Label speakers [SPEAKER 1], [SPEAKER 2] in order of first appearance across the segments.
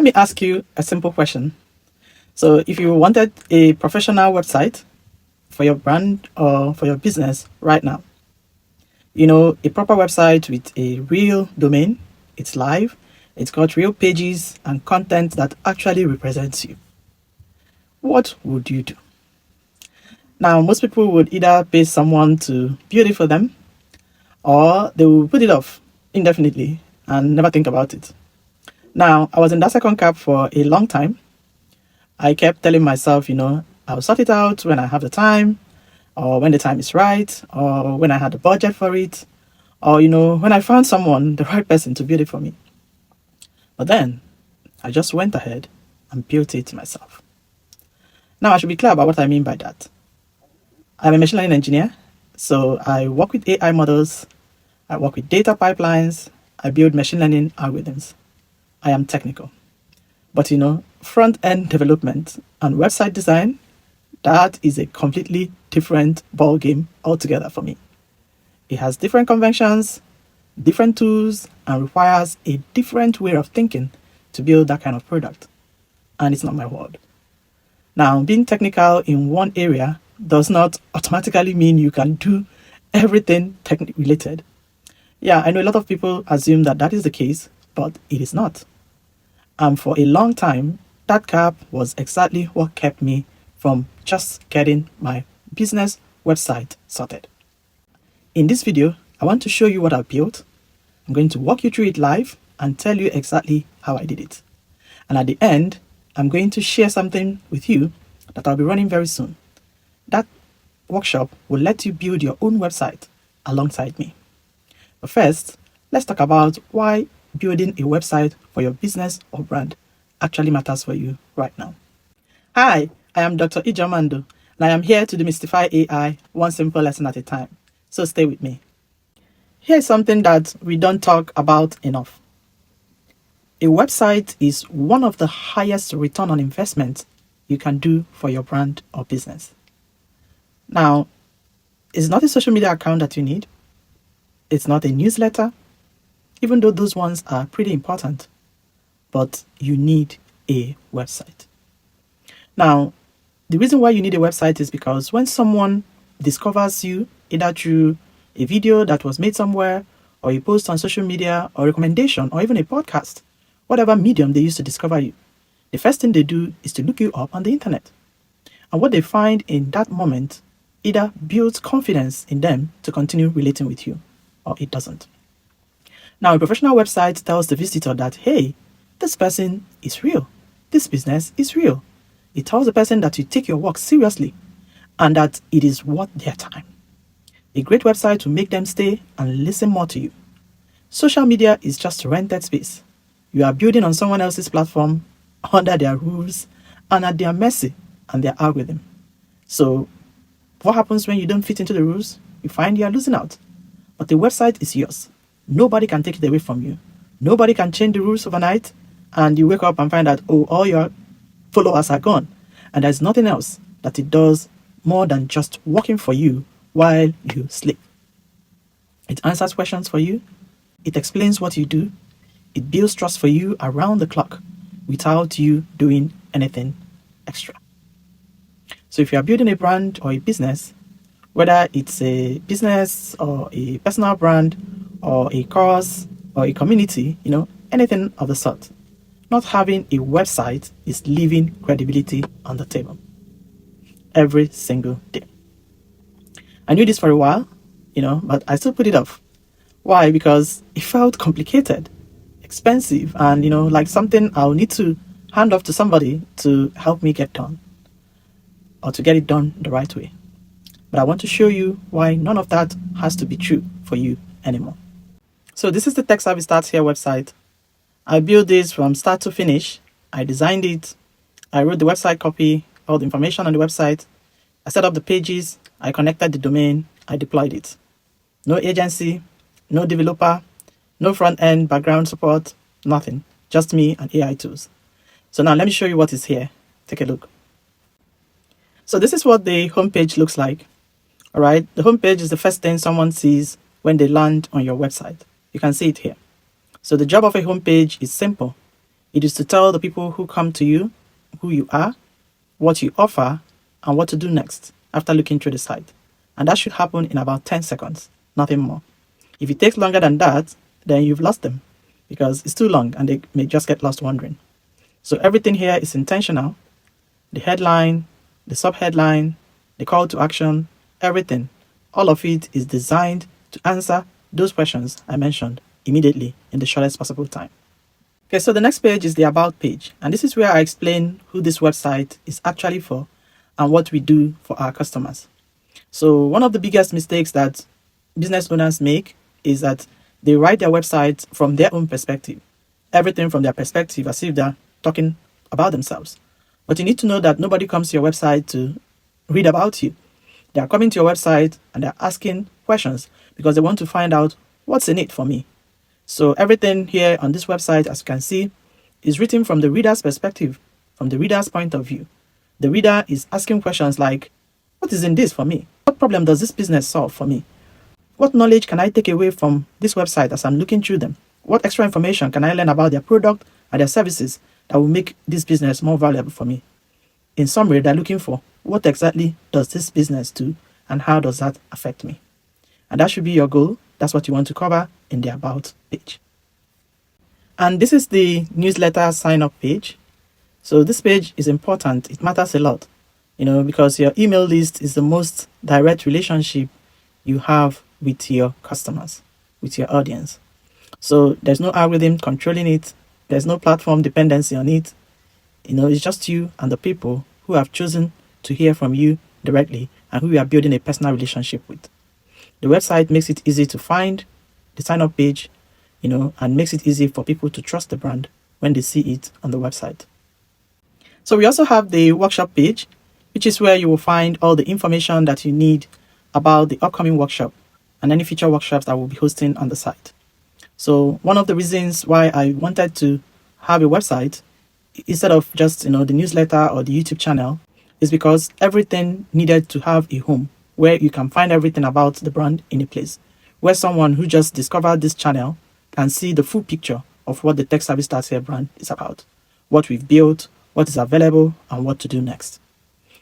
[SPEAKER 1] Let me ask you a simple question. So if you wanted a professional website for your brand or for your business right now, a proper website with a real domain, it's live, it's got real pages and content that actually represents you, what would you do? Now, most people would either pay someone to build it for them, or they will put it off indefinitely and never think about it. Now, I was in that second camp for a long time. I kept telling myself, I'll sort it out when I have the time, or when the time is right, or when I had the budget for it, or, when I found someone, the right person to build it for me. But then, I just went ahead and built it myself. Now, I should be clear about what I mean by that. I'm a machine learning engineer, so I work with AI models, I work with data pipelines, I build machine learning algorithms. I am technical. But front-end development and website design, that is a completely different ball game altogether for me. It has different conventions, different tools, and requires a different way of thinking to build that kind of product. And it's not my world. Now, being technical in one area does not automatically mean you can do everything tech related. Yeah, I know a lot of people assume that that is the case, but it is not. And for a long time, that gap was exactly what kept me from just getting my business website sorted. In this video, I want to show you what I built. I'm going to walk you through it live and tell you exactly how I did it. And at the end, I'm going to share something with you that I'll be running very soon. That workshop will let you build your own website alongside me. But first, let's talk about why building a website for your business or brand actually matters for you right now. Hi, I am Dr. Ijamando, and I am here to demystify AI one simple lesson at a time. So stay with me. Here's something that we don't talk about enough. A website is one of the highest return on investment you can do for your brand or business. Now, it's not a social media account that you need. It's not a newsletter, even though those ones are pretty important, but you need a website. Now, the reason why you need a website is because when someone discovers you, either through a video that was made somewhere, or a post on social media, or recommendation, or even a podcast, whatever medium they use to discover you, the first thing they do is to look you up on the internet. And what they find in that moment either builds confidence in them to continue relating with you, or it doesn't. Now, a professional website tells the visitor that, hey, this person is real. This business is real. It tells the person that you take your work seriously and that it is worth their time. A great website will make them stay and listen more to you. Social media is just rented space. You are building on someone else's platform, under their rules, and at their mercy and their algorithm. So, what happens when you don't fit into the rules? You find you are losing out. But the website is yours. Nobody can take it away from you. Nobody can change the rules overnight, and you wake up and find out, all your followers are gone. And there's nothing else that it does more than just working for you while you sleep. It answers questions for you. It explains what you do. It builds trust for you around the clock without you doing anything extra. So if you are building a brand or a business, whether it's a business or a personal brand or a cause or a community, anything of the sort, not having a website is leaving credibility on the table every single day. I knew this for a while, but I still put it off. Why? Because it felt complicated, expensive, and, like something I'll need to hand off to somebody to help me get done, or to get it done the right way. But I want to show you why none of that has to be true for you anymore. So this is the Tech Savvy Starts Here website. I built this from start to finish. I designed it. I wrote the website copy, all the information on the website. I set up the pages. I connected the domain. I deployed it. No agency, no developer, no front-end background support, nothing. Just me and AI tools. So now let me show you what is here. Take a look. So this is what the homepage looks like. All right. The homepage is the first thing someone sees when they land on your website. You can see it here. So the job of a homepage is simple. It is to tell the people who come to you who you are, what you offer, and what to do next after looking through the site. And that should happen in about 10 seconds, nothing more. If it takes longer than that, then you've lost them because it's too long and they may just get lost wandering. So everything here is intentional. The headline, the subheadline, the call to action, everything, all of it is designed to answer those questions I mentioned immediately in the shortest possible time. Okay, so the next page is the About page, and this is where I explain who this website is actually for and what we do for our customers. So one of the biggest mistakes that business owners make is that they write their website from their own perspective, everything from their perspective as if they're talking about themselves. But you need to know that nobody comes to your website to read about you. They are coming to your website and they're asking questions because they want to find out what's in it for me. So everything here on this website, as you can see, is written from the reader's perspective, from the reader's point of view. The reader is asking questions like, what is in this for me? What problem does this business solve for me? What knowledge can I take away from this website as I'm looking through them? What extra information can I learn about their product and their services that will make this business more valuable for me? In summary, they're looking for what exactly does this business do and how does that affect me? And that should be your goal. That's what you want to cover in the About page. And this is the newsletter sign up page. So this page is important. It matters a lot, because your email list is the most direct relationship you have with your customers, with your audience. So there's no algorithm controlling it. There's no platform dependency on it. It's just you and the people who have chosen to hear from you directly and who you are building a personal relationship with. The website makes it easy to find the sign-up page, and makes it easy for people to trust the brand when they see it on the website. So we also have the workshop page, which is where you will find all the information that you need about the upcoming workshop and any future workshops that we'll be hosting on the site. So one of the reasons why I wanted to have a website instead of just, the newsletter or the YouTube channel is because everything needed to have a home where you can find everything about the brand in a place, where someone who just discovered this channel can see the full picture of what the Tech Savvy Starts Here brand is about, what we've built, what is available, and what to do next.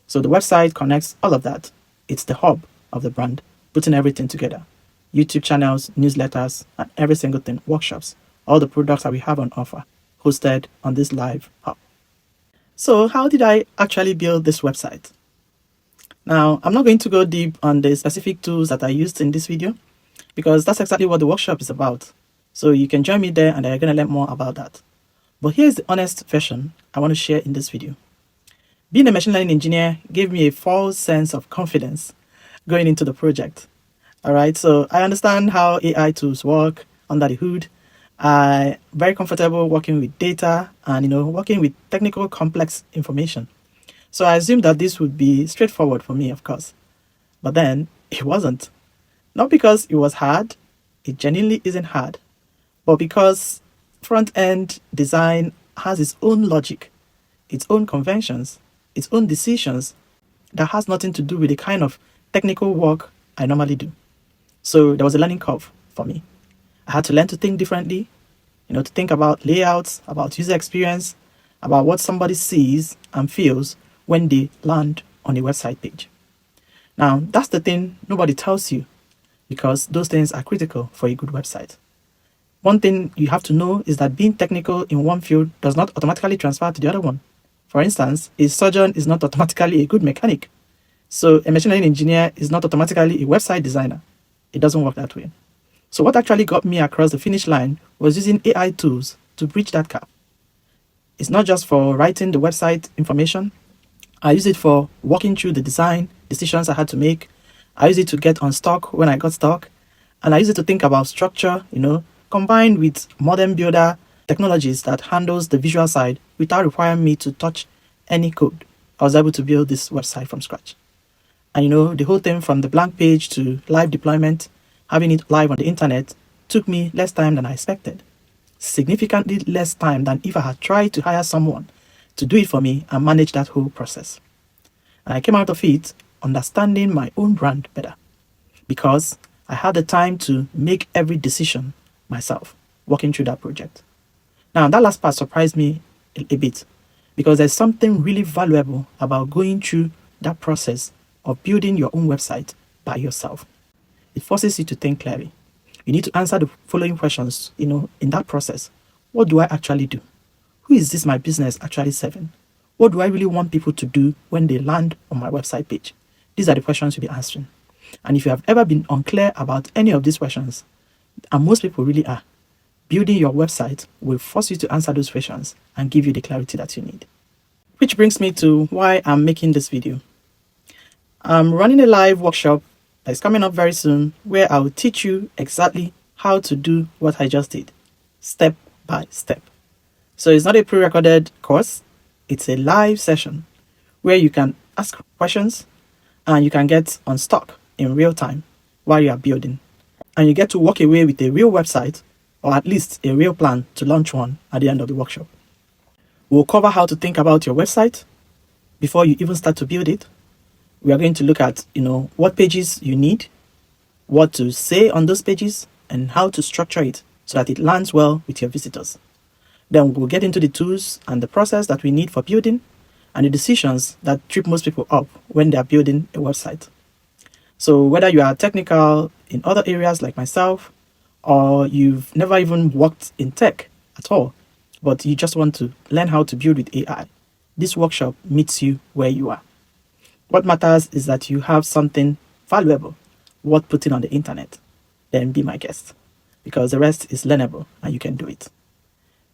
[SPEAKER 1] So the website connects all of that. It's the hub of the brand, putting everything together. YouTube channels, newsletters, and every single thing, workshops, all the products that we have on offer, hosted on this live hub. So how did I actually build this website? Now, I'm not going to go deep on the specific tools that I used in this video because that's exactly what the workshop is about. So you can join me there and you're going to learn more about that. But here's the honest version I want to share in this video. Being a machine learning engineer gave me a false sense of confidence going into the project. All right, so I understand how AI tools work under the hood. I'm very comfortable working with data and, working with technical complex information. So I assumed that this would be straightforward for me, of course. But then it wasn't. Not because it was hard, it genuinely isn't hard, but because front-end design has its own logic, its own conventions, its own decisions that has nothing to do with the kind of technical work I normally do. So there was a learning curve for me. I had to learn to think differently, to think about layouts, about user experience, about what somebody sees and feels when they land on a website page. Now, that's the thing nobody tells you because those things are critical for a good website. One thing you have to know is that being technical in one field does not automatically transfer to the other one. For instance, a surgeon is not automatically a good mechanic. So a machine learning engineer is not automatically a website designer. It doesn't work that way. So what actually got me across the finish line was using AI tools to bridge that gap. It's not just for writing the website information. I use it for walking through the design decisions I had to make. I use it to get unstuck when I got stuck. And I use it to think about structure, combined with modern builder technologies that handles the visual side without requiring me to touch any code. I was able to build this website from scratch. And the whole thing from the blank page to live deployment, having it live on the internet, took me less time than I expected. Significantly less time than if I had tried to hire someone to do it for me and manage that whole process. And I came out of it understanding my own brand better because I had the time to make every decision myself, working through that project. Now, that last part surprised me a bit, because there's something really valuable about going through that process of building your own website by yourself. It forces you to think clearly. You need to answer the following questions, in that process. What do I actually do? Who is this my business actually serving? What do I really want people to do when they land on my website page? These are the questions you'll be answering. And if you have ever been unclear about any of these questions, and most people really are, building your website will force you to answer those questions and give you the clarity that you need. Which brings me to why I'm making this video. I'm running a live workshop that is coming up very soon where I'll teach you exactly how to do what I just did, step by step. So it's not a pre-recorded course, it's a live session where you can ask questions and you can get unstuck in real time while you are building. And you get to walk away with a real website, or at least a real plan to launch one at the end of the workshop. We'll cover how to think about your website before you even start to build it. We are going to look at, what pages you need, what to say on those pages, and how to structure it so that it lands well with your visitors. Then we'll get into the tools and the process that we need for building and the decisions that trip most people up when they are building a website. So whether you are technical in other areas like myself, or you've never even worked in tech at all, but you just want to learn how to build with AI, this workshop meets you where you are. What matters is that you have something valuable worth putting on the internet. Then be my guest, because the rest is learnable and you can do it.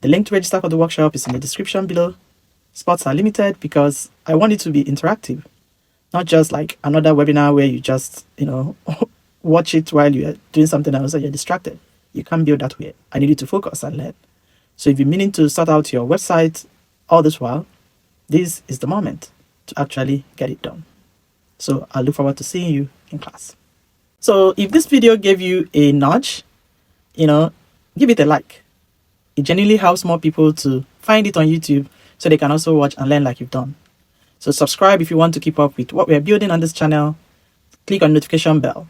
[SPEAKER 1] The link to register for the workshop is in the description below. Spots are limited because I want it to be interactive, not just like another webinar where you just, watch it while you're doing something else and you're distracted. You can't build that way. I need you to focus and learn. So if you're meaning to sort out your website all this while, this is the moment to actually get it done. So I look forward to seeing you in class. So if this video gave you a nudge, give it a like. It genuinely helps more people to find it on YouTube so they can also watch and learn like you've done. So subscribe if you want to keep up with what we're building on this channel. Click on the notification bell.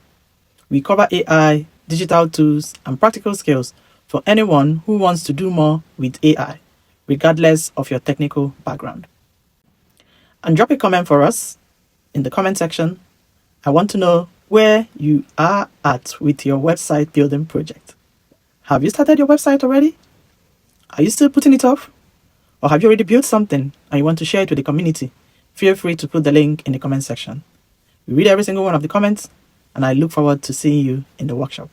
[SPEAKER 1] We cover AI, digital tools, and practical skills for anyone who wants to do more with AI, regardless of your technical background. And drop a comment for us in the comment section. I want to know where you are at with your website building project. Have you started your website already? Are you still putting it off? Or have you already built something and you want to share it with the community? Feel free to put the link in the comment section. We read every single one of the comments, and I look forward to seeing you in the workshop.